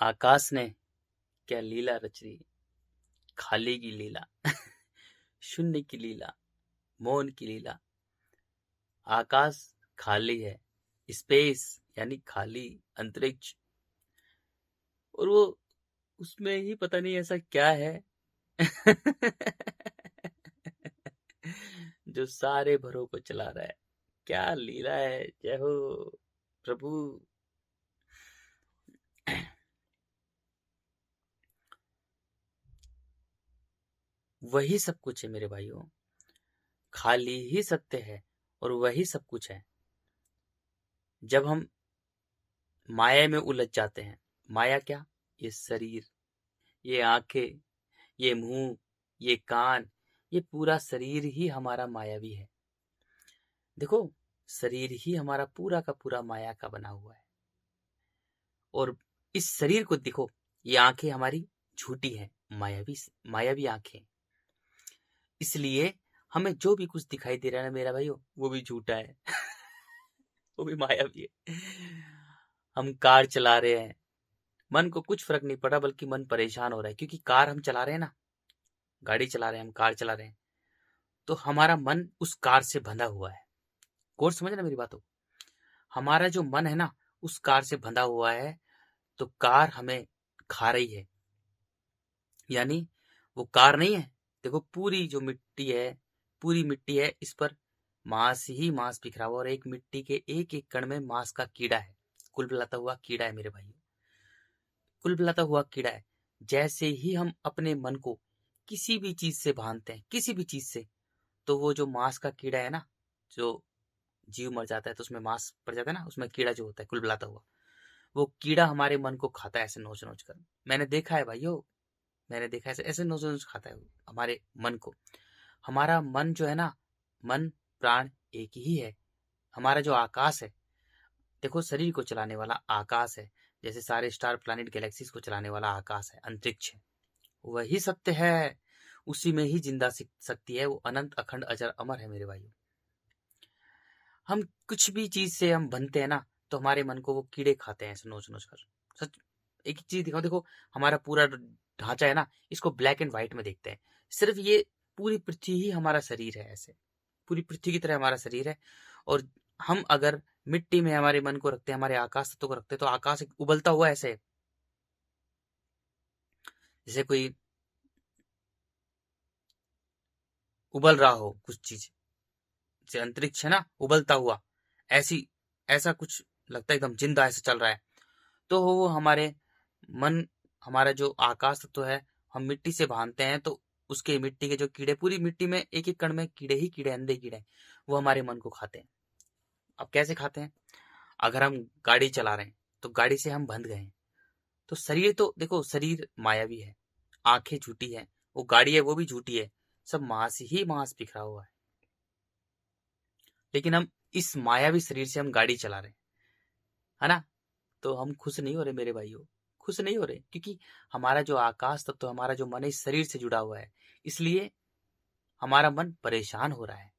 आकाश ने क्या लीला रच दी, खाली की लीला। शून्य की लीला, मौन की लीला। आकाश खाली है, स्पेस यानी खाली, अंतरिक्ष। और वो उसमें ही पता नहीं ऐसा क्या है जो सारे भरों को चला रहा है। क्या लीला है, जय हो प्रभु। वही सब कुछ है मेरे भाइयों, खाली ही सत्य है और वही सब कुछ है। जब हम माया में उलझ जाते हैं, माया क्या, ये शरीर, ये आंखें, ये मुंह, ये कान, ये पूरा शरीर ही हमारा मायावी है। देखो, शरीर ही हमारा पूरा का पूरा माया का बना हुआ है। और इस शरीर को देखो, ये आंखें हमारी झूठी है, मायावी मायावी आंखें। इसलिए हमें जो भी कुछ दिखाई दे रहा है ना मेरा भाइयों, वो भी झूठा है। वो भी मायावी है। हम कार चला रहे हैं, मन को कुछ फर्क नहीं पड़ा, बल्कि मन परेशान हो रहा है, क्योंकि कार हम चला रहे हैं ना, गाड़ी चला रहे हैं, हम कार चला रहे हैं, तो हमारा मन उस कार से बंधा हुआ है। गौर समझना मेरी बात हो। हमारा जो मन है ना, उस कार से बंधा हुआ है, तो कार हमें खा रही है। यानी वो कार नहीं है, देखो पूरी जो मिट्टी है, पूरी मिट्टी है, इस पर मांस ही मांस बिखरा हुआ, और एक मिट्टी के एक एक कण में मांस का कीड़ा है, कुलबुलाता हुआ कीड़ा है मेरे भाई, कुलबुलाता हुआ कीड़ा है। जैसे ही हम अपने मन को किसी भी चीज से बांधते हैं, किसी भी चीज से, तो वो जो मांस का कीड़ा है ना, जो जीव मर जाता है तो उसमें मांस पड़ जाता है ना, उसमें कीड़ा जो होता है कुलबुलाता हुआ, वो कीड़ा हमारे मन को खाता है ऐसे नोच नोच कर। मैंने देखा है भाइयों, मैंने देखा है ऐसे ऐसे नोच नोच खाता है वो हमारे मन को। हमारा मन जो है ना, मन प्राण एक ही है। हमारा जो आकाश है, देखो शरीर को चलाने वाला आकाश है, जैसे सारे स्टार प्लैनेट गैलेक्सीज को चलाने वाला आकाश है, अंतरिक्ष है, वही सत्य है। उसी में ही जिंदा शक्ति है, वो अनंत अखंड अजर अमर है मेरे भाइयों। हम कुछ भी चीज से हम बनते हैं ना, तो हमारे मन को वो कीड़े खाते हैं ऐसे नोच नोच कर। सच, एक चीज दिखाओ, देखो हमारा पूरा ढांचा है ना, इसको ब्लैक एंड व्हाइट में देखते हैं। सिर्फ ये पूरी पृथ्वी ही हमारा शरीर है, ऐसे पूरी पृथ्वी की तरह हमारा शरीर है। और हम अगर मिट्टी में हमारे मन को रखते हैं, हमारे आकाश तत्व को रखते हैं, तो आकाश एक उबलता हुआ ऐसे है, जैसे कोई उबल रहा हो कुछ चीज, जैसे अंतरिक्ष है ना उबलता हुआ, ऐसी ऐसा कुछ लगता है, एकदम जिंदा ऐसे चल रहा है। तो वो हमारे मन, हमारा जो आकाश तत्व है, हम मिट्टी से बांधते हैं, तो उसके मिट्टी के जो कीड़े, पूरी मिट्टी में एक एक कण में कीड़े ही कीड़े, अंधे कीड़े, वो हमारे मन को खाते हैं। अब कैसे खाते हैं, अगर हम गाड़ी चला रहे हैं, तो गाड़ी से हम बंध गए हैं, तो शरीर तो देखो, शरीर मायावी है, आंखें झूठी है, वो गाड़ी है वो भी झूठी है, सब मांस ही मांस बिखरा हुआ है। लेकिन हम इस मायावी शरीर से हम गाड़ी चला रहे हैं, है ना, तो हम खुश नहीं हो रहे मेरे भाइयों, खुश नहीं हो रहे, क्योंकि हमारा जो आकाश तत्व, हमारा जो मन है, इस शरीर से जुड़ा हुआ है। इसलिए हमारा मन परेशान हो रहा है।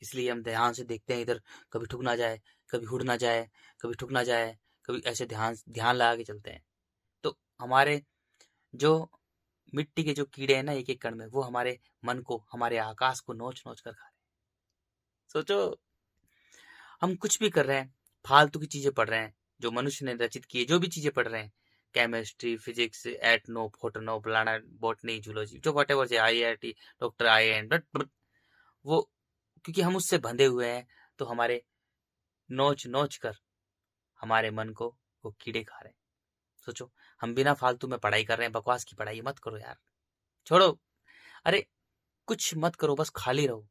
इसलिए हम ध्यान से देखते हैं इधर, कभी ठुक ना जाए, कभी हुड़ ना जाए, कभी ठुक ना जाए, कभी ऐसे ध्यान ध्यान लगा के चलते हैं। तो हमारे जो मिट्टी के जो कीड़े हैं ना, एक एक कण में, वो हमारे मन को, हमारे आकाश को नोच नोच कर खा रहे हैं। सोचो, हम कुछ भी कर रहे हैं, फालतू की चीजें पढ़ रहे हैं, जो मनुष्य ने रचित की है, जो भी चीजें पढ़ रहे हैं, केमिस्ट्री, फिजिक्स, एटनो, फोटोनो, प्लाना, बॉटनी, जूलॉजी, जो what ever, IIT, doctor IIN, but वो क्योंकि हम उससे बंधे हुए हैं, तो हमारे नोच नोच कर हमारे मन को वो कीड़े खा रहे हैं। सोचो, हम बिना फालतू में पढ़ाई कर रहे हैं, बकवास की पढ़ाई मत करो यार, छोड़ो। अरे कुछ मत करो, बस खाली रहो,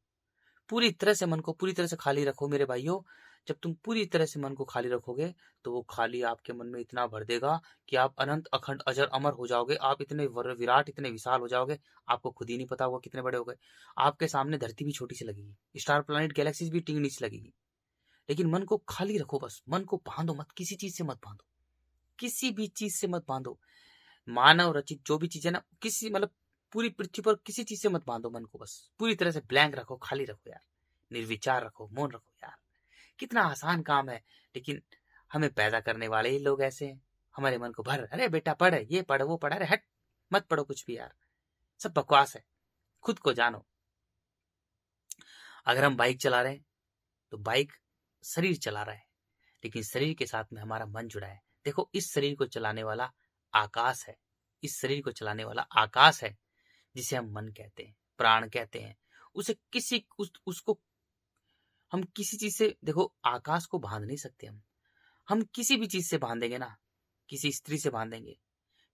पूरी तरह से मन को पूरी तरह से खाली रखो मेरे भाइयों। जब तुम पूरी तरह से मन को खाली रखोगे, तो वो खाली आपके मन में इतना भर देगा कि आप अनंत अखंड अजर अमर हो जाओगे। आप इतने विराट, इतने विशाल हो जाओगे, आपको खुद ही नहीं पता होगा कितने बड़े हो गए। आपके सामने धरती भी छोटी सी लगेगी, स्टार प्लैनेट गैलेक्सीज भी टीनी सी लगेगी। लेकिन मन को खाली रखो, बस मन को बांधो मत, किसी चीज से मत बांधो, किसी भी चीज से मत बांधो। मानव रचित जो भी चीज है ना, किसी मतलब पूरी पृथ्वी पर किसी चीज से मत बांधो मन को, बस पूरी तरह से ब्लैंक रखो, खाली रखो यार, निर्विचार रखो, मौन रखो यार। कितना आसान काम है, लेकिन हमें पैदा करने वाले ही लोग ऐसे हैं। हमारे मन को भर, अरे बेटा पढ़, ये पढ़, वो पढ़, अरे हट, मत पढ़ो कुछ भी यार, सब बकवास है, खुद को जानो। अगर हम बाइक चला रहे हैं तो बाइक शरीर चला रहा है, लेकिन शरीर के साथ में हमारा मन जुड़ा है। देखो, इस शरीर को चलाने वाला आकाश है, इस शरीर को चलाने वाला आकाश है, जिसे हम मन कहते हैं, प्राण कहते हैं। उसे उसको हम किसी चीज से, देखो आकाश को बांध नहीं सकते हम किसी भी चीज से बांधेंगे ना, किसी स्त्री से बांधेंगे,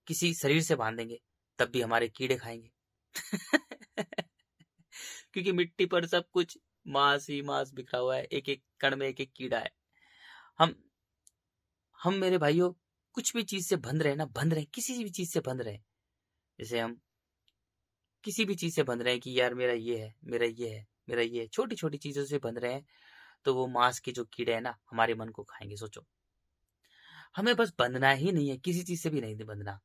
किसी शरीर से बांधेंगे, तब भी हमारे कीड़े खाएंगे। क्योंकि मिट्टी पर सब कुछ मांस ही मांस बिखरा हुआ है, एक एक कण में एक एक कीड़ा है। हम मेरे भाइयों कुछ भी चीज से बंध रहे हैं ना, बंध रहे हैं, किसी भी चीज से बंध रहे हैं। जैसे हम किसी भी चीज से बंध रहे हैं कि यार मेरा ये है, मेरा ये है, मेरा ये है, छोटी छोटी चीजों से बंध रहे हैं, तो वो मांस के जो कीड़े हैं ना, हमारे मन को खाएंगे। सोचो, हमें बस बंधना ही नहीं है, किसी चीज से भी नहीं बंधना।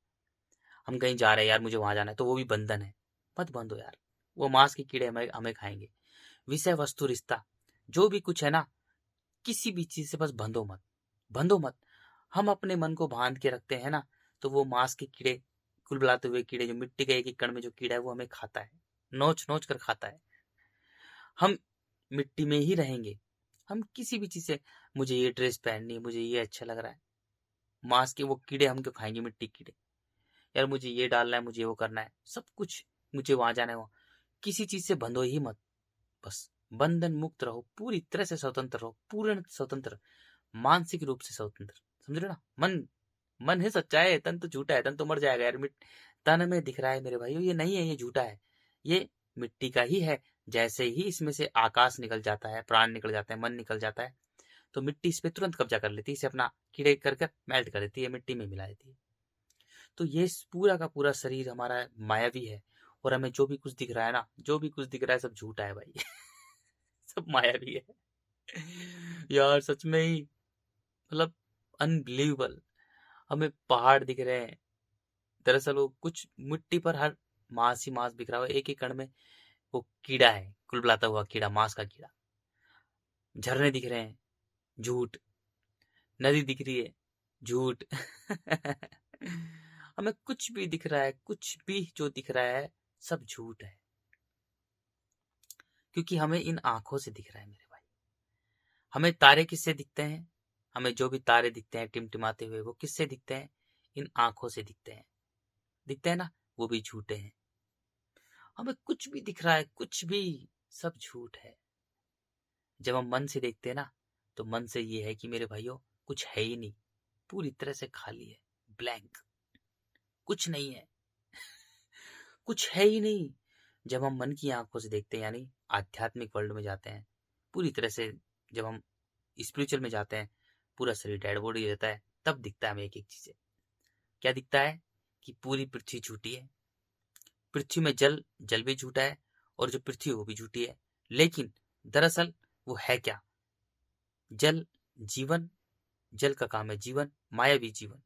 हम कहीं जा रहे हैं यार, मुझे वहां जाना है, तो वो भी बंधन है, मत बंधो यार, वो मांस के कीड़े हमें हमें खाएंगे। विषय वस्तु रिश्ता जो भी कुछ है ना, किसी भी चीज से बस बंधो मत, बंधो मत। हम अपने मन को बांध के रखते हैं ना, तो वो मांस के कीड़े, कुलबुलाते हुए कीड़े, जो मिट्टी के एक एक कण में जो कीड़ा है, वो हमें खाता है, नोच नोच कर खाता है। हम मिट्टी में ही रहेंगे। हम किसी भी चीज से, मुझे ये ड्रेस पहननी है, मुझे ये अच्छा लग रहा है, मांस के वो कीड़े हम क्यों खाएंगे, मिट्टी कीड़े। यार मुझे ये डालना है, मुझे वो करना है, सब कुछ, मुझे वहां जाना है, वहां। किसी चीज से बंधो ही मत, बस बंधन मुक्त रहो, पूरी तरह से स्वतंत्र रहो, पूर्ण स्वतंत्र, मानसिक रूप से स्वतंत्र। समझ रहे हो ना? मन है सच्चा है, तन तो झूठा है, तन तो मर जाएगा यार। तन में दिख रहा है मेरे भाइयों, ये नहीं है, ये झूठा है, ये मिट्टी का ही है। जैसे ही इसमें से आकाश निकल जाता है, प्राण निकल जाता है, मन निकल जाता है, तो मिट्टी इस पे तुरंत कब्जा कर लेती है, इसे अपना कीड़े कर कर मेल्ट कर देती है, मिट्टी में मिला देती है। तो ये पूरा का पूरा शरीर हमारा मायावी है, और हमें जो भी कुछ दिख रहा है ना, जो भी कुछ दिख रहा है, सब झूठा है भाई। सब मायावी है यार, सच में ही, मतलब अनबिलीवेबल। हमें पहाड़ दिख रहे हैं, दरअसल वो कुछ मिट्टी पर हर मांस ही मांस बिखरा हुआ है, एक एक कण में वो कीड़ा है, कुलबुलाता हुआ कीड़ा, मांस का कीड़ा। झरने दिख रहे हैं, झूठ। नदी दिख रही है, झूठ। हमें कुछ भी दिख रहा है, कुछ भी जो दिख रहा है, सब झूठ है, क्योंकि हमें इन आंखों से दिख रहा है मेरे भाई। हमें तारे किससे दिखते हैं? हमें जो भी तारे दिखते हैं टिमटिमाते हुए, वो किससे दिखते हैं? इन आंखों से दिखते हैं ना, वो भी झूठे हैं। हमें कुछ भी दिख रहा है, कुछ भी, सब झूठ है। जब हम मन से देखते हैं ना, तो मन से ये है कि मेरे भाइयों कुछ है ही नहीं, पूरी तरह से खाली है, ब्लैंक, कुछ नहीं है, कुछ है ही नहीं। जब हम मन की आंखों से देखते हैं, यानी आध्यात्मिक वर्ल्ड में जाते हैं, पूरी तरह से जब हम स्पिरिचुअल में जाते हैं, पूरा शरीर डेड बॉडी रहता है, तब दिखता है हमें एक एक चीजें। क्या दिखता है? कि पूरी पृथ्वी झूठी है, पृथ्वी में जल, जल भी झूठा है, और जो पृथ्वी है वो भी झूठी है। लेकिन दरअसल वो है क्या? जल जीवन, जल का काम है जीवन, मायावी जीवन।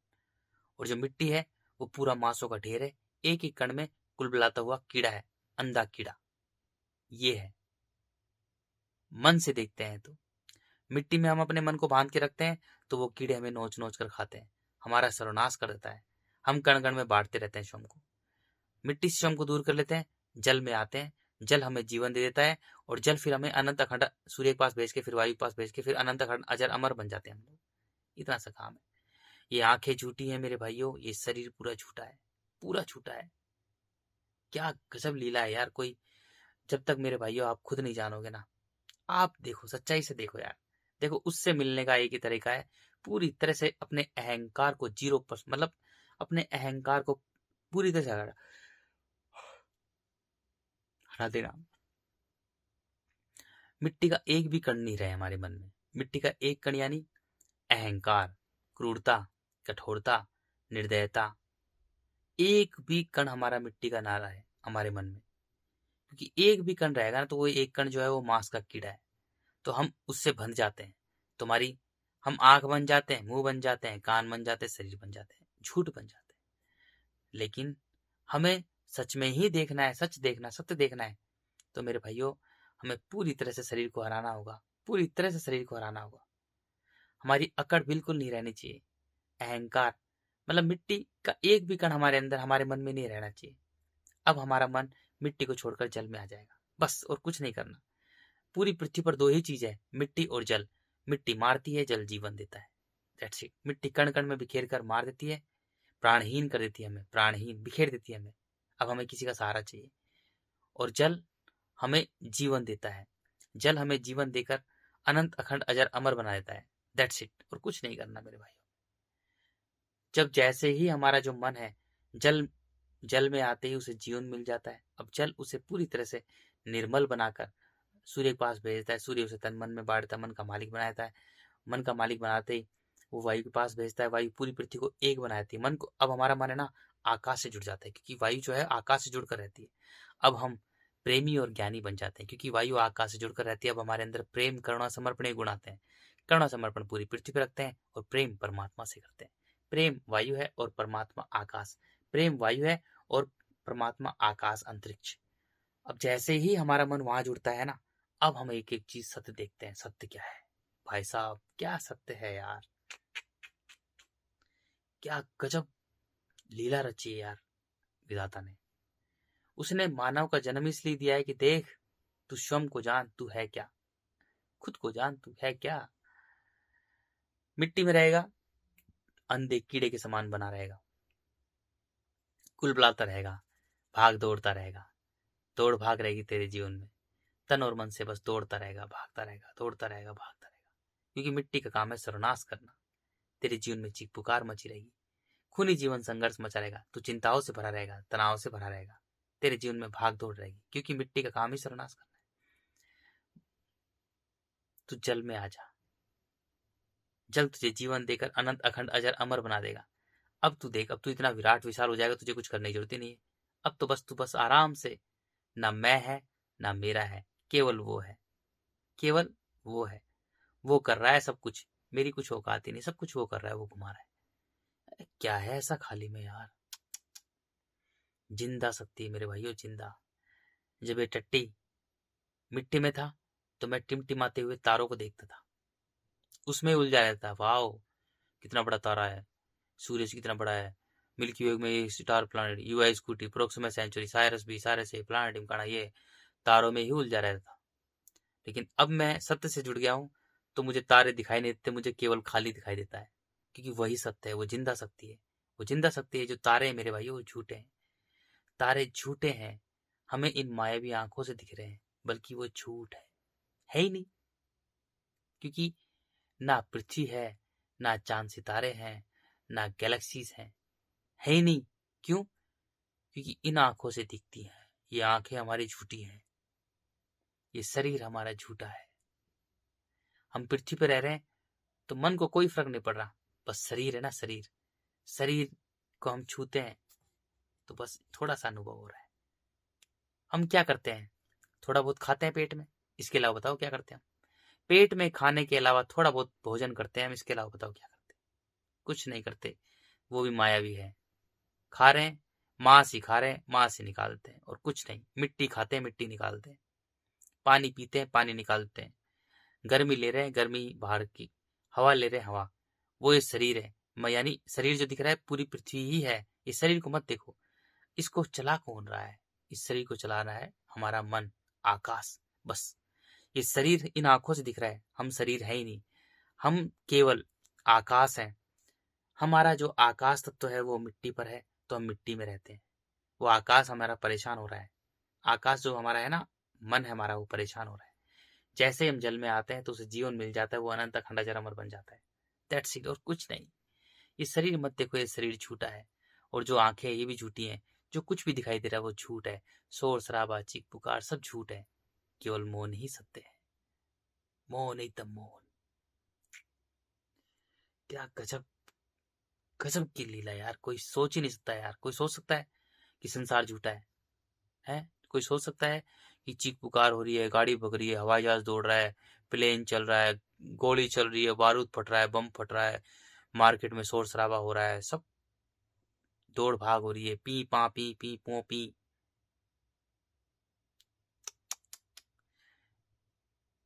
और जो मिट्टी है, वो पूरा मांसों का ढेर है, एक एक कण में कुलबुलाता हुआ कीड़ा है, अंधा कीड़ा। ये है, मन से देखते हैं तो। मिट्टी में हम अपने मन को बांध के रखते हैं, तो वो कीड़े हमें नोच नोच कर खाते हैं, हमारा सर्वनाश कर देता है। हम कण कण में बांटते रहते हैं श्रम को, मिट्टी से श्रम को दूर कर लेते हैं, जल में आते हैं, जल हमें जीवन दे देता है, और जल फिर हमें अनंत अखंड सूर्य के पास भेज के, फिर वायु के पास भेज के, फिर अनंत अखंड अजर अमर बन जाते हैं हम लोग। इतना सा काम है। ये आंखें झूठी हैं मेरे भाइयों, ये शरीर पूरा झूठा है, पूरा झूठा है। क्या गजब लीला है यार। कोई, जब तक मेरे भाइयों आप खुद नहीं जानोगे ना, आप देखो, सच्चाई से देखो यार, देखो, उससे मिलने का एक ही तरीका है, पूरी तरह से अपने अहंकार को 0%, मतलब अपने अहंकार को पूरी तरह से हटा देना। मिट्टी का एक भी कण नहीं रहे हमारे मन में, मिट्टी का एक कण यानी अहंकार, क्रूरता, कठोरता, निर्दयता, एक भी कण हमारा मिट्टी का ना रहे हमारे मन में। क्योंकि एक भी कण रहेगा ना, तो वो एक कण जो है वो मांस का कीड़ा है, तो हम उससे बंध जाते हैं। तुम्हारी, हम आंख बन जाते हैं, मुंह बन जाते हैं, कान बन जाते हैं, शरीर बन जाते हैं, झूठ बन जाते हैं। लेकिन हमें सच में ही देखना है, सच देखना, सत्य देखना है, तो मेरे भाइयों हमें पूरी तरह से शरीर को हराना होगा, पूरी तरह से शरीर को हराना होगा। हमारी अकड़ बिल्कुल नहीं रहनी चाहिए, अहंकार, मतलब मिट्टी का एक भी कण हमारे अंदर, हमारे मन में नहीं रहना चाहिए। अब हमारा मन मिट्टी को छोड़कर जल में आ जाएगा, बस, और कुछ नहीं करना। पूरी पृथ्वी पर दो ही चीज है, मिट्टी और जल। मिट्टी मारती है, जल जीवन देता है। That's it. मिट्टी कण कण में बिखेर कर मार देती है, प्राणहीन कर देती है हमें, प्राणहीन बिखेर देती है हमें। अब हमें किसी का सहारा चाहिए। और जल हमें जीवन देता है। जल हमें जीवन देकर अनंत अखंड अजर अमर बना देता है। दैट्स इट, और कुछ नहीं करना मेरे भाई। जब जैसे ही हमारा जो मन है जल जल में आते ही उसे जीवन मिल जाता है। अब जल उसे पूरी तरह से निर्मल बनाकर सूर्य के पास भेजता है। सूर्य उसे तन मन में बांटता है, मन का मालिक बनाता है। मन का मालिक बनाते ही वो वायु के पास भेजता है। वायु पूरी पृथ्वी को एक बना देती है। मन को, अब हमारा मन है ना, आकाश से जुड़ जाता है, क्योंकि वायु जो है आकाश से जुड़कर रहती है। अब हम प्रेमी और ज्ञानी बन जाते हैं, क्योंकि वायु आकाश से जुड़कर रहती है। अब हमारे अंदर प्रेम, करुणा, समर्पण ये गुण आते हैं। करुणा समर्पण पूरी पृथ्वी पर रखते हैं, और प्रेम परमात्मा से करते हैं। प्रेम वायु है और परमात्मा आकाश। प्रेम वायु है और परमात्मा आकाश, अंतरिक्ष। अब जैसे ही हमारा मन वहां जुड़ता है ना, अब हम एक एक चीज सत्य देखते हैं। सत्य क्या है भाई साहब, क्या सत्य है यार, क्या गजब लीला रची है यार विधाता ने। उसने मानव का जन्म इसलिए दिया है कि देख, तू स्वयं को जान, तू है क्या, खुद को जान, तू है क्या। मिट्टी में रहेगा, अंधे कीड़े के समान बना रहेगा, कुलबुलाता रहेगा, भाग दौड़ता रहेगा। दौड़ भाग रहेगी तेरे जीवन में, तन और मन से बस दौड़ता रहेगा, भागता रहेगा, दौड़ता रहेगा, भागता रहेगा। क्योंकि मिट्टी का काम है सर्वनाश करना। तेरे जीवन में चीख पुकार मची रहेगी, खूनी जीवन संघर्ष मचा रहेगा। तू चिंताओं से भरा रहेगा, तनाव से भरा रहेगा। तेरे जीवन में भाग दौड़ रहेगी, क्योंकि मिट्टी का काम ही सर्वनाश करना है। तू जल में आ जा, जल तुझे जीवन देकर अनंत अखंड अजर अमर बना देगा। अब तू देख, अब तू इतना विराट विशाल हो जाएगा, तुझे कुछ करने की जरूरत ही नहीं है। अब तो बस तू बस आराम से, ना मैं है ना मेरा है, केवल वो है, केवल वो है। वो कर रहा है सब कुछ, मेरी कुछ औकात ही नहीं। सब कुछ वो कर रहा है, वो घुमा रहा है। अरे क्या है ऐसा खाली में यार। जिंदा शक्ति है मेरे भाइयों, जिंदा। जब ये टट्टी मिट्टी में था तो मैं टिमटिमाते हुए तारों को देखता था, उसमें उलझा रहता था। वाओ, कितना बड़ा तारा है, सूरज कितना बड़ा है, मिल्की वे में ये star planet, UY Scuti, Proxima Centauri, Sirius B, Sirius A, planet टिमकाना, ये तारों में ही उलझा रहता था। लेकिन अब मैं सत्य से जुड़ गया हूं, तो मुझे तारे दिखाई नहीं देते, मुझे केवल खाली दिखाई देता है। क्योंकि वही सत्य है, वो जिंदा शक्ति है। वो जिंदा शक्ति है। जो तारे हैं मेरे भाइयों, वो झूठे हैं। तारे झूठे हैं, हमें इन मायावी आंखों से दिख रहे हैं, बल्कि वो झूठ है ही नहीं। क्योंकि ना पृथ्वी है, ना चांद सितारे हैं, ना गैलेक्सीज हैं, है ही नहीं। क्यों? क्योंकि इन आंखों से दिखती हैं। ये आंखें हमारी झूठी हैं, ये शरीर हमारा झूठा है। हम पृथ्वी पर रह रहे हैं तो मन को कोई फर्क नहीं पड़ रहा, बस शरीर है ना, शरीर, शरीर को हम छूते हैं तो बस थोड़ा सा अनुभव हो रहा है। हम क्या करते हैं, थोड़ा बहुत खाते हैं पेट में, इसके अलावा बताओ क्या करते हैं हम? पेट में खाने के अलावा थोड़ा बहुत भोजन करते हैं हम, इसके अलावा बताओ क्या करते हैं? कुछ नहीं करते। वो भी मायावी है। खा रहे हैं, मांस ही खा रहे हैं, मांस ही निकालते हैं, और कुछ नहीं। मिट्टी खाते हैं, मिट्टी निकालते हैं। पानी पीते हैं, पानी निकालते हैं। गर्मी ले रहे हैं, गर्मी बाहर की। हवा ले रहे हैं, हवा। वो ये शरीर है। यानी शरीर जो दिख रहा है पूरी पृथ्वी ही है। इस शरीर को मत देखो, इसको चला कौन रहा है? इस शरीर को चला रहा है हमारा मन, आकाश, बस। ये शरीर इन आंखों से दिख रहा है, हम शरीर है ही नहीं, हम केवल आकाश हैं। हमारा जो आकाश तत्व है वो मिट्टी पर है, तो हम मिट्टी में रहते हैं। वो आकाश हमारा परेशान हो रहा है। आकाश जो हमारा है ना, मन है हमारा, वो परेशान हो रहा है। जैसे हम जल में आते हैं तो उसे जीवन मिल जाता है, वो अनंत अखंड अजर अमर बन जाता है। दैट्स इट, और कुछ नहीं। ये शरीर मत देखो, ये शरीर झूठा है। और जो आंखें हैं ये भी झूठी हैं। जो कुछ भी दिखाई दे रहा है वो झूठ है। शोर शराबा, चीख पुकार सब झूठ है, केवल मौन ही सत्य है। मौन एकदम मौन। क्या गजब, गजब की लीला यार। कोई सोच ही नहीं सकता यार। कोई सोच सकता है कि संसार झूठा है? कोई सोच सकता है कि चीख पुकार हो रही है, गाड़ी भग रही है, हवाई जहाज दौड़ रहा है, प्लेन चल रहा है, गोली चल रही है, बारूद फट रहा है, बम फट रहा है, मार्केट में शोर शराबा हो रहा है, सब दौड़ भाग हो रही है, पी पा पी पी पो पी।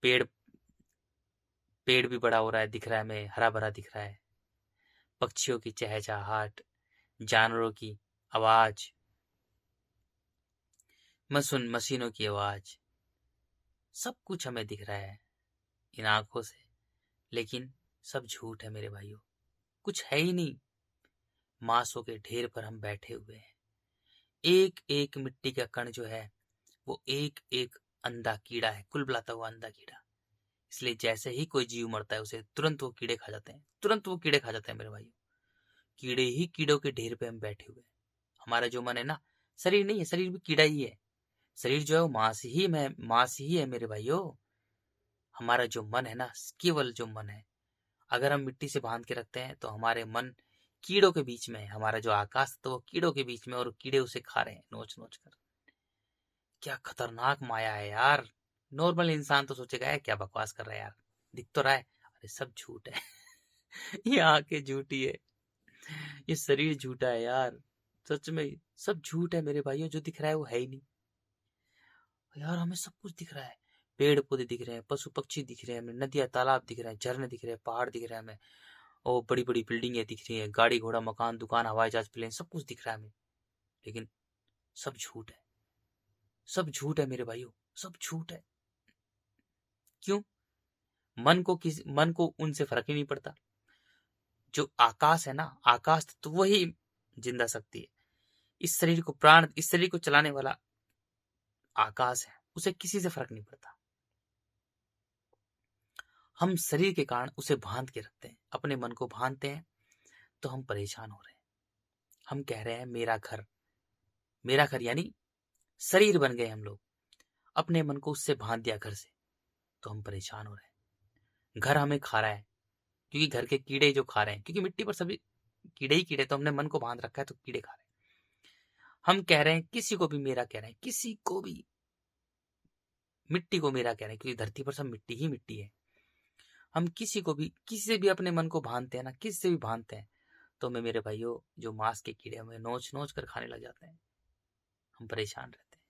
पेड़ पेड़ भी बड़ा हो रहा है, दिख रहा है, हमें हरा भरा दिख रहा है। पक्षियों की चहचहाहट, जानवरों की आवाज, मशीनों की आवाज, सब कुछ हमें दिख रहा है इन आंखों से, लेकिन सब झूठ है मेरे भाइयों। कुछ है ही नहीं। मांसों के ढेर पर हम बैठे हुए हैं। एक एक मिट्टी का कण जो है वो एक एक अंधा कीड़ा है, कुल बुलाता हुआ अंधा कीड़ा। इसलिए जैसे ही कोई जीव मरता है उसे तुरंत वो कीड़े खा जाते हैं, तुरंत वो कीड़े खा जाते हैं मेरे भाइयों। कीड़े ही कीड़ों के ढेर पे हम बैठे हुए हैं। हमारा जो मन है ना, शरीर नहीं है, शरीर भी कीड़ा ही है। शरीर जो है वो मांस ही है मेरे भाइयों। हमारा जो मन है ना, केवल जो मन है, अगर हम मिट्टी से बांध के रखते हैं तो हमारे मन कीड़ों के बीच में है। हमारा जो आकाश तो वो कीड़ों के बीच में, और कीड़े उसे खा रहे हैं नोच नोच कर। क्या खतरनाक माया है यार। नॉर्मल इंसान तो सोचेगा है क्या बकवास कर रहा है यार, दिख तो रहा है। अरे सब झूठ है। ये आंखें झूठी है, ये शरीर झूठा है यार। सच में सब झूठ है मेरे भाइयों। जो दिख रहा है वो है ही नहीं यार। हमें सब कुछ दिख रहा है, पेड़ पौधे दिख रहे हैं, पशु पक्षी दिख रहे हैं हमें, नदियां तालाब दिख रहे हैं, झरने दिख रहे हैं, पहाड़ दिख रहे हैं हमें, और बड़ी बड़ी बिल्डिंगें दिख रही हैं, गाड़ी घोड़ा मकान दुकान हवाई जहाज प्लेन, सब कुछ दिख रहा है हमें। लेकिन सब झूठ है, सब झूठ है मेरे भाइयों, सब झूठ है। क्यों? मन को उनसे फर्क ही नहीं पड़ता। जो आकाश है ना, आकाश तो वही जिंदा शक्ति है। इस शरीर को चलाने वाला आकाश है, उसे किसी से फर्क नहीं पड़ता। हम शरीर के कारण उसे बांध के रखते हैं, अपने मन को बांधते हैं, तो हम परेशान हो रहे हैं। हम कह रहे हैं मेरा घर यानी शरीर बन गए हम लोग, अपने मन को उससे बांध दिया घर से, तो हम परेशान हो रहे हैं। घर हमें खा रहा है, क्योंकि घर के कीड़े जो खा रहे हैं, क्योंकि मिट्टी पर सभी कीड़े ही कीड़े, तो हमने मन को बांध रखा है तो कीड़े खा रहे हैं। हम कह रहे हैं किसी को भी मेरा कह रहे हैं, किसी को भी, मिट्टी को मेरा कह रहे हैं, क्योंकि धरती पर सब मिट्टी ही मिट्टी है। हम किसी को भी, किसी से भी अपने मन को बांधते हैं ना, किसी से भी बांधते हैं, तो हमें मेरे भाइयों जो मांस के कीड़े हमें नोच नोच कर खाने लग जाते हैं। हम परेशान रहते हैं।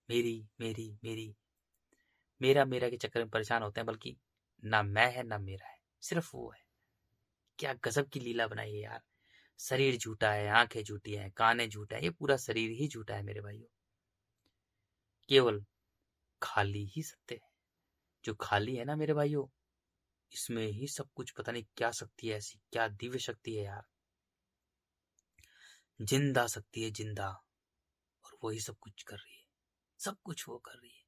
मेरी मेरी मेरी मेरा मेरा के चक्कर में परेशान होते हैं, बल्कि ना मैं है ना मेरा है, सिर्फ वो है। क्या गजब की लीला बनाई है यार। शरीर झूठा है, आंखें झूठी है, काने झूठा है, ये पूरा शरीर ही झूठा है मेरे भाइयों। केवल खाली ही सत्य है। जो खाली है ना मेरे भाइयों, इसमें ही सब कुछ, पता नहीं क्या शक्ति है ऐसी, क्या दिव्य शक्ति है यार। जिंदा शक्ति है, जिंदा, और वही सब कुछ कर रही है, सब कुछ वो कर रही है।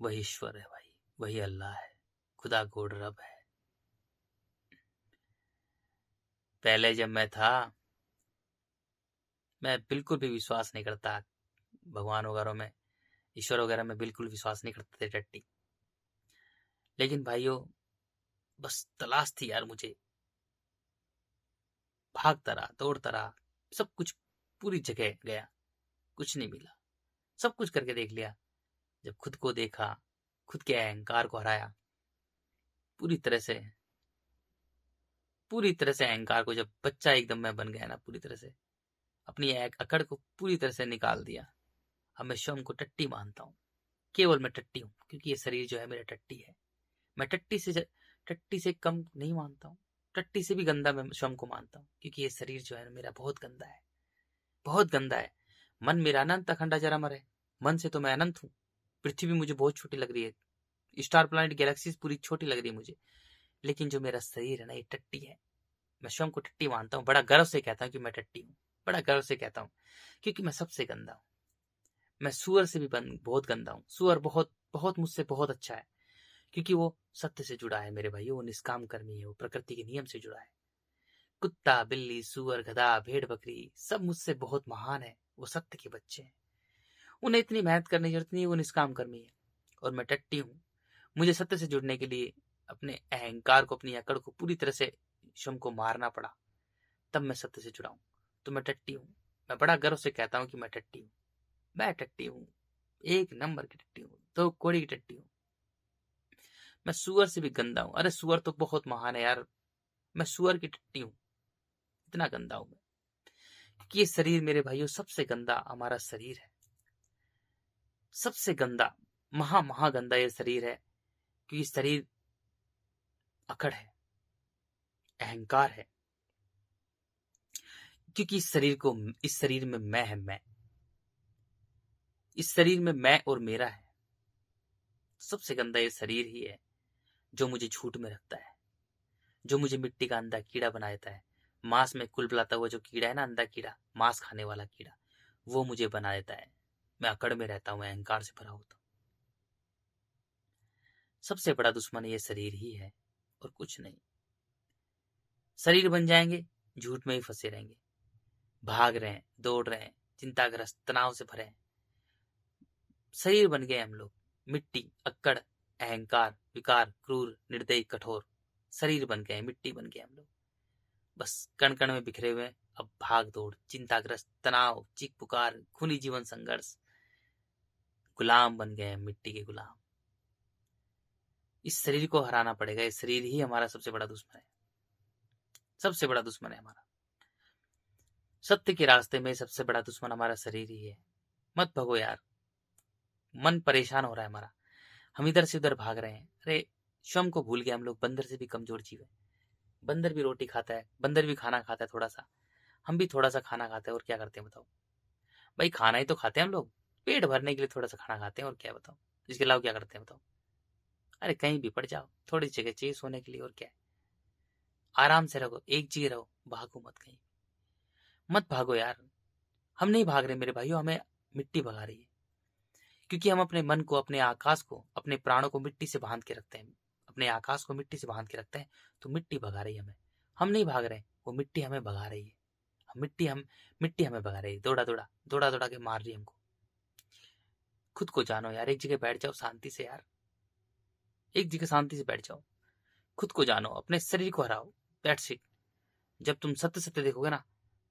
वही ईश्वर है भाई, वही अल्लाह है, खुदा गोड रब है। पहले जब मैं था, मैं बिल्कुल भी विश्वास नहीं करता भगवान वगैरह में, ईश्वर वगैरह में बिल्कुल विश्वास नहीं करते थे, टट्टी। लेकिन भाइयों, बस तलाश थी यार मुझे, भागता रहा, दौड़ता रहा, सब कुछ पूरी जगह गया, कुछ नहीं मिला। सब कुछ करके देख लिया। जब खुद को देखा, खुद के अहंकार को हराया, पूरी तरह से अहंकार को, जब बच्चा एकदम मैं बन गया ना, पूरी तरह से अपनी अकड़ को पूरी तरह से निकाल दिया। अब मैं स्वयं को टट्टी मानता हूँ, केवल मैं टट्टी हूँ, क्योंकि ये शरीर जो है मेरा टट्टी है। मैं टट्टी से कम नहीं मानता हूँ, टट्टी से भी गंदा मैं स्वयं को मानता हूँ, क्योंकि ये शरीर जो है मेरा बहुत गंदा है, बहुत गंदा है। मन मेरा अनंत अखंडा जरामर है, मन से तो मैं अनंत हूँ। पृथ्वी मुझे बहुत छोटी लग रही है, स्टार प्लैनेट गैलेक्सीज पूरी छोटी लग रही है मुझे, लेकिन जो मेरा शरीर है ना, ये टट्टी है। मैं स्वयं को टट्टी मानता हूँ, बड़ा गर्व से कहता हूँ कि मैं टट्टी हूँ, बड़ा गर्व से कहता हूँ, क्योंकि मैं सबसे गंदा हूँ। मैं सुअर से भी बहुत गंदा हूँ। सुअर बहुत बहुत मुझसे बहुत अच्छा है, क्योंकि वो सत्य से जुड़ा है मेरे भाई, वो निष्काम कर्मी है, वो प्रकृति के नियम से जुड़ा है। कुत्ता बिल्ली सुअर गधा भेड़ बकरी सब मुझसे बहुत महान है, वो सत्य के बच्चे हैं, उन्हें इतनी मेहनत करने की जरूरत नहीं है, वो निष्काम कर्मी है। और मैं टट्टी हूँ। मुझे सत्य से जुड़ने के लिए अपने अहंकार को, अपनी अकड़ को पूरी तरह से स्वयं को मारना पड़ा, तब मैं सत्य से जुड़ा हूँ। तो मैं टट्टी हूँ। मैं बड़ा गर्व से कहता हूँ कि मैं टट्टी हूँ, मैं टट्टी हूँ, एक नंबर की टट्टी हूँ, दो कोड़ी की टट्टी हूँ। मैं सुअर से भी गंदा हूँ। अरे सुअर तो बहुत महान है यार, मैं सुअर की टट्टी हूँ, इतना गंदा हूं मैं। क्योंकि ये शरीर मेरे भाइयों सबसे गंदा हमारा शरीर है, सबसे गंदा, महा गंदा ये शरीर है। क्योंकि शरीर अकड़ है, अहंकार है, क्योंकि इस शरीर में मैं है, मैं इस शरीर में मैं और मेरा है। सबसे गंदा ये शरीर ही है जो मुझे झूठ में रखता है, जो मुझे मिट्टी का अंधा कीड़ा बना देता है। मांस में कुलबुलाता हुआ जो कीड़ा है ना, अंधा कीड़ा, मांस खाने वाला कीड़ा, वो मुझे बना देता है। मैं अकड़ में रहता हूं, मैं अहंकार से भरा होता हूं। सबसे बड़ा दुश्मन ये शरीर ही है और कुछ नहीं। शरीर बन जाएंगे, झूठ में ही फंसे रहेंगे, भाग रहे हैं, दौड़ रहे हैं, चिंताग्रस्त, तनाव से भरे हैं। शरीर बन गए हम लोग, मिट्टी, अक्कड़, अहंकार, विकार, क्रूर, निर्दयी, कठोर। शरीर बन गए, मिट्टी बन गए हम लोग, बस कण कण में बिखरे हुए। अब भाग दौड़, चिंताग्रस्त, तनाव, चीख पुकार, खूनी जीवन संघर्ष, गुलाम बन गए, मिट्टी के गुलाम। इस शरीर को हराना पड़ेगा। इस शरीर ही हमारा सबसे बड़ा दुश्मन है, सबसे बड़ा दुश्मन है हमारा। सत्य के रास्ते में सबसे बड़ा दुश्मन हमारा शरीर ही है। मत भगो यार, मन परेशान हो रहा है हमारा, हम इधर से उधर भाग रहे हैं। अरे स्वयं को भूल गए हम लोग, बंदर से भी कमजोर जीव है। बंदर भी रोटी खाता है, बंदर भी खाना खाता है थोड़ा सा, हम भी थोड़ा सा खाना खाते हैं। और क्या करते हैं बताओ भाई? खाना ही तो खाते हैं हम लोग, पेट भरने के लिए थोड़ा सा खाना खाते हैं, और क्या बताओ? इसके अलावा क्या करते हैं बताओ? अरे कहीं भी पड़ जाओ, थोड़ी जगह चाहिए सोने के लिए, और क्या है? आराम से रहो, एक जगह रहो, भागो मत कहीं, मत भागो यार। हम नहीं भाग रहे मेरे भाइयों, हमें मिट्टी भगा रही है। क्योंकि हम अपने मन को, अपने आकाश को, अपने प्राणों को मिट्टी से बांध के रखते हैं, अपने आकाश को मिट्टी से बांध के रखते हैं, तो मिट्टी भगा रही है हमें। हम नहीं भाग रहे, वो मिट्टी हमें भगा रही है। मिट्टी हमें भगा रही है, दौड़ा दौड़ा दौड़ा दौड़ा के मार रही है हमको। खुद को जानो यार, एक जगह बैठ जाओ शांति से यार, एक जगह शांति से बैठ जाओ, खुद को जानो, अपने शरीर को हराओ। That's it. जब तुम सत्य सत्य देखोगे ना,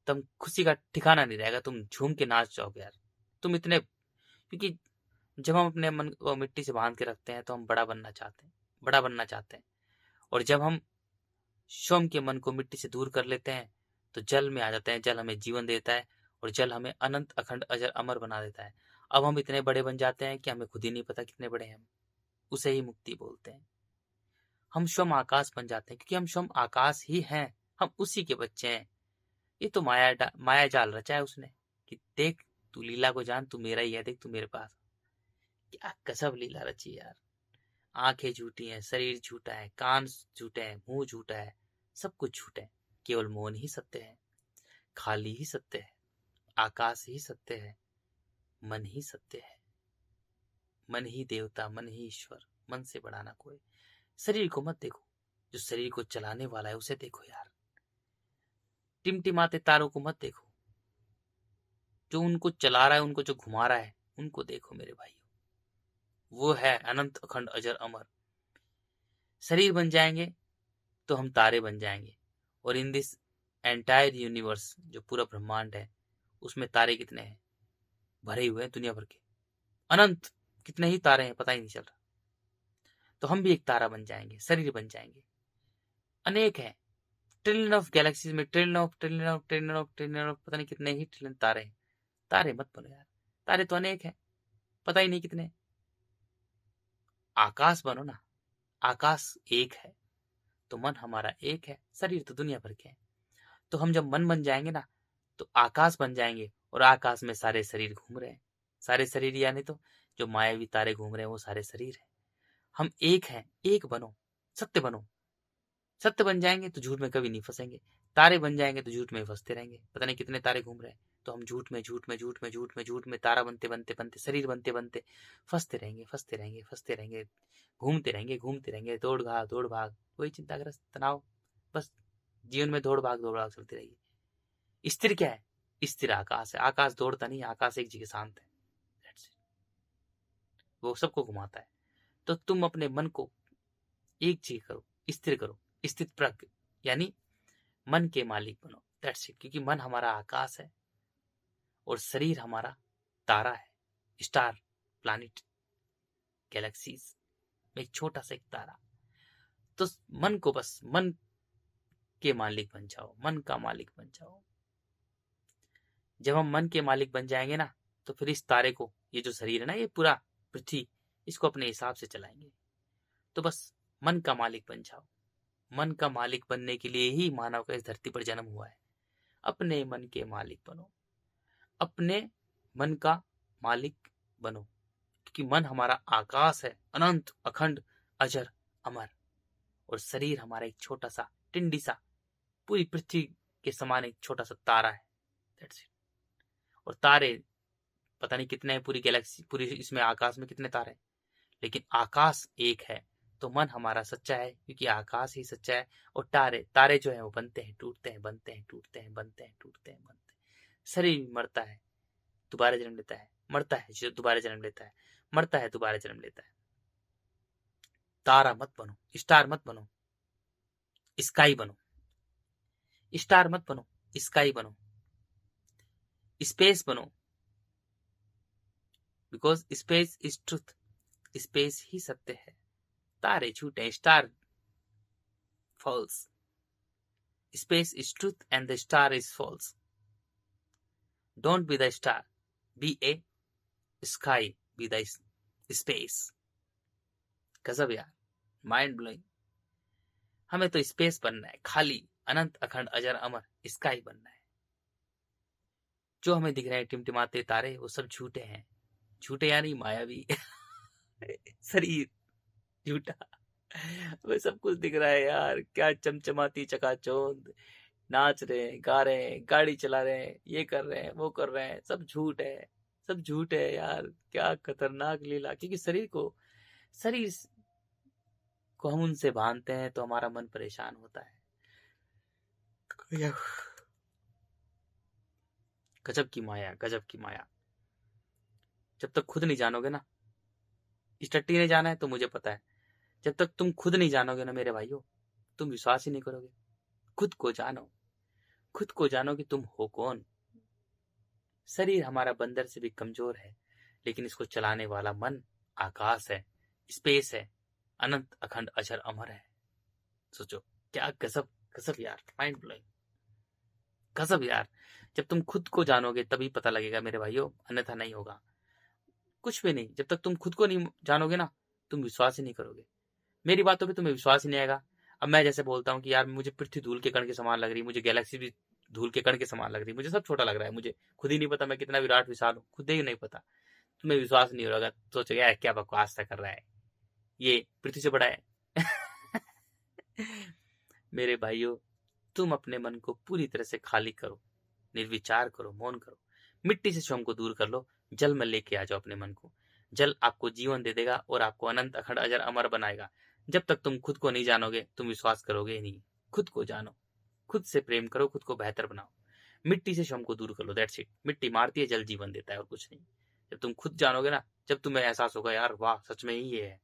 तब खुशी का ठिकाना नहीं रहेगा, तुम झूम के नाच जाओगे यार। तुम इतने, क्योंकि जब हम अपने मन को मिट्टी से बांध के रखते हैं तो हम बड़ा बनना चाहते हैं, बड़ा बनना चाहते हैं। और जब हम स्वयं के मन को मिट्टी से दूर कर लेते हैं तो जल में आ जाते हैं। जल हमें जीवन देता है और जल हमें अनंत, अखंड, अजर, अमर बना देता है। अब हम इतने बड़े बन जाते हैं कि हमें खुद ही नहीं पता कितने बड़े हैं हम। उसे ही मुक्ति बोलते हैं। हम स्वयं आकाश बन जाते हैं, क्योंकि हम स्वयं आकाश ही हैं, हम उसी के बच्चे हैं। ये तो माया जाल रचा है उसने कि देख तू लीला को जान, तू मेरा ही है, देख तू मेरे पास। क्या गजब लीला रची यार। आंखें झूठी हैं, शरीर झूठा है, कान झूठे हैं, मुंह झूठा है, सब कुछ झूठा है। केवल मौन ही सत्य है, खाली ही सत्य है, आकाश ही सत्य है, मन ही सत्य है। मन ही देवता, मन ही ईश्वर, मन से बड़ा ना कोई। शरीर को मत देखो, जो शरीर को चलाने वाला है उसे देखो यार। टिमटिमाते तारों को मत देखो, जो उनको चला रहा है, उनको जो घुमा रहा है, उनको देखो मेरे भाई। वो है अनंत, अखंड, अजर, अमर। शरीर बन जाएंगे तो हम तारे बन जाएंगे। और इन दिस एंटायर यूनिवर्स, जो पूरा ब्रह्मांड है, उसमें तारे कितने हैं? भरे हुए हैं दुनिया भर के, अनंत। कितने ही तारे हैं पता ही नहीं चल रहा। तो हम भी एक तारा बन जाएंगे, शरीर बन जाएंगे। अनेक है, ट्रिलियन ऑफ गैलेक्सीज में, trillion of trillion of trillion of trillion of, पता नहीं कितने ही ट्रिलियन तारे हैं। तारे मत बनो यार, तारे तो अनेक हैं, पता ही नहीं कितने। आकाश बनो ना, आकाश एक है तो मन हमारा एक है, शरीर तो दुनिया भर के हैं। तो हम जब मन बन जाएंगे ना, तो आकाश बन जाएंगे, और आकाश में सारे शरीर घूम रहे हैं। सारे शरीर यानी तो जो मायावी तारे घूम रहे हैं वो सारे शरीर हैं। हम एक हैं, एक बनो, सत्य बनो। सत्य बन जाएंगे तो झूठ में कभी नहीं फंसेंगे। तारे बन जाएंगे तो झूठ में फंसते रहेंगे, पता नहीं कितने तारे घूम रहे हैं। तो हम झूठ में झूठ में झूठ में झूठ में झूठ में तारा बनते बनते बनते, शरीर बनते बनते फंसते रहेंगे, फंसते रहेंगे, फंसते रहेंगे, घूमते रहेंगे, घूमते रहेंगे, दौड़ भाग, वही चिंताग्रस्त, तनाव। बस जीवन में दौड़ भाग चलती रहेगी। स्थिर क्या है? स्थिर आकाश है। आकाश दौड़ता नहीं, आकाश एक जगह शांत है। That's it. वो सबको घुमाता है। तो तुम अपने मन को एक चीज करो, स्थिर करो, स्थित प्रज्ञ, यानी मन के मालिक बनो। That's it. क्योंकि मन हमारा आकाश है और शरीर हमारा तारा है, स्टार, प्लैनेट, गैलेक्सीज में एक छोटा सा एक तारा। तो मन को, बस मन के मालिक बन जाओ, मन का मालिक बन जाओ। जब हम मन के मालिक बन जाएंगे ना, तो फिर इस तारे को, ये जो शरीर है ना, ये पूरा पृथ्वी, इसको अपने हिसाब से चलाएंगे। तो बस मन का मालिक बन जाओ। मन का मालिक बनने के लिए ही मानव का इस धरती पर जन्म हुआ है। अपने मन के मालिक बनो, अपने मन का मालिक बनो, क्योंकि मन हमारा आकाश है, अनंत अखंड अजर अमर, और शरीर हमारा एक छोटा सा टिंडी सा, पूरी पृथ्वी के समान एक छोटा सा तारा है। That's it. और तारे पता नहीं कितने हैं, पूरी गैलेक्सी, पूरी इसमें आकाश में कितने तारे हैं, लेकिन आकाश एक है। तो मन हमारा सच्चा है, क्योंकि आकाश ही सच्चा है। और तारे तारे जो है वो बनते हैं, टूटते हैं, बनते हैं, टूटते हैं, बनते हैं, टूटते हैं, बनते हैं। शरीर मरता है, दोबारा जन्म लेता है, मरता है, जो दोबारा जन्म लेता है, मरता है, दोबारा जन्म लेता है। तारा मत बनो, स्टार मत बनो, स्काई बनो। स्टार मत बनो, स्काई बनो, स्पेस बनो, because space is truth. Space ही सत्य है, तारे झूठे हैं, star false. Space is truth and the star is false. Don't be the star, be a sky, be the space. गजब यार, माइंड ब्लोइंग। हमें तो स्पेस बनना है, खाली अनंत अखंड अजर अमर स्काई बनना है। जो हमें दिख रहे हैं टिमटिमाते तारे, वो सब झूठे हैं। झूठे यानी मायावी। शरीर झूठा, वो सब कुछ दिख रहा है यार। क्या चमचमाती चकाचौंध, नाच रहे हैं, गा रहे हैं, गाड़ी चला रहे हैं, ये कर रहे हैं, वो कर रहे हैं, सब झूठ है, सब झूठ है यार। क्या खतरनाक लीला, क्योंकि शरीर को हम उनसे बांधते हैं तो हमारा मन परेशान होता है। गजब की माया, गजब की माया। जब तक खुद नहीं जानोगे ना, इस टट्टी ने जाना है तो मुझे पता है, जब तक तुम खुद नहीं जानोगे ना मेरे भाइयों, तुम विश्वास ही नहीं करोगे। खुद को जानो, खुद को जानो कि तुम हो कौन। शरीर हमारा बंदर से भी कमजोर है, लेकिन इसको चलाने वाला मन आकाश है, स्पेस है, अनंत अखंड अजर अमर है। सोचो क्या गजब, गजब यार, माइंड ब्लोइंग, गजब यार। जब तुम खुद को जानोगे तभी पता लगेगा मेरे भाइयों, अन्यथा नहीं होगा कुछ भी नहीं। जब तक तुम खुद को नहीं जानोगे ना, तुम विश्वास ही नहीं करोगे। मेरी बातों पे तुम्हें विश्वास ही नहीं आएगा। अब मैं जैसे बोलता हूँ कि यार मुझे पृथ्वी धूल के कण के समान लग रही, मुझे गैलेक्सी भी धूल के कण के समान लग रही, मुझे सब छोटा लग रहा है, मुझे खुद ही नहीं पता मैं कितना विराट विशाल हूँ, खुद ही नहीं पता। तुम्हें विश्वास नहीं होगा, सोचोगे यार क्या बकवास सा कर रहा है, ये पृथ्वी से बड़ा है। मेरे भाइयों, तुम अपने मन को पूरी तरह से खाली करो, निर्विचार करो, मौन करो, मिट्टी से श्रम को दूर कर लो, जल में लेके आ जाओ अपने मन को। जल आपको जीवन दे देगा और आपको अनंत अखंड अजर अमर बनाएगा। जब तक तुम खुद को नहीं जानोगे, तुम विश्वास करोगे ही नहीं। खुद को जानो, खुद से प्रेम करो, खुद को बेहतर बनाओ, मिट्टी से श्रम को दूर कर लो। That's it. मिट्टी मारती है, जल जीवन देता है, और कुछ नहीं। जब तुम खुद जानोगे ना, जब तुम्हें एहसास होगा यार वाह सच में ही ये है,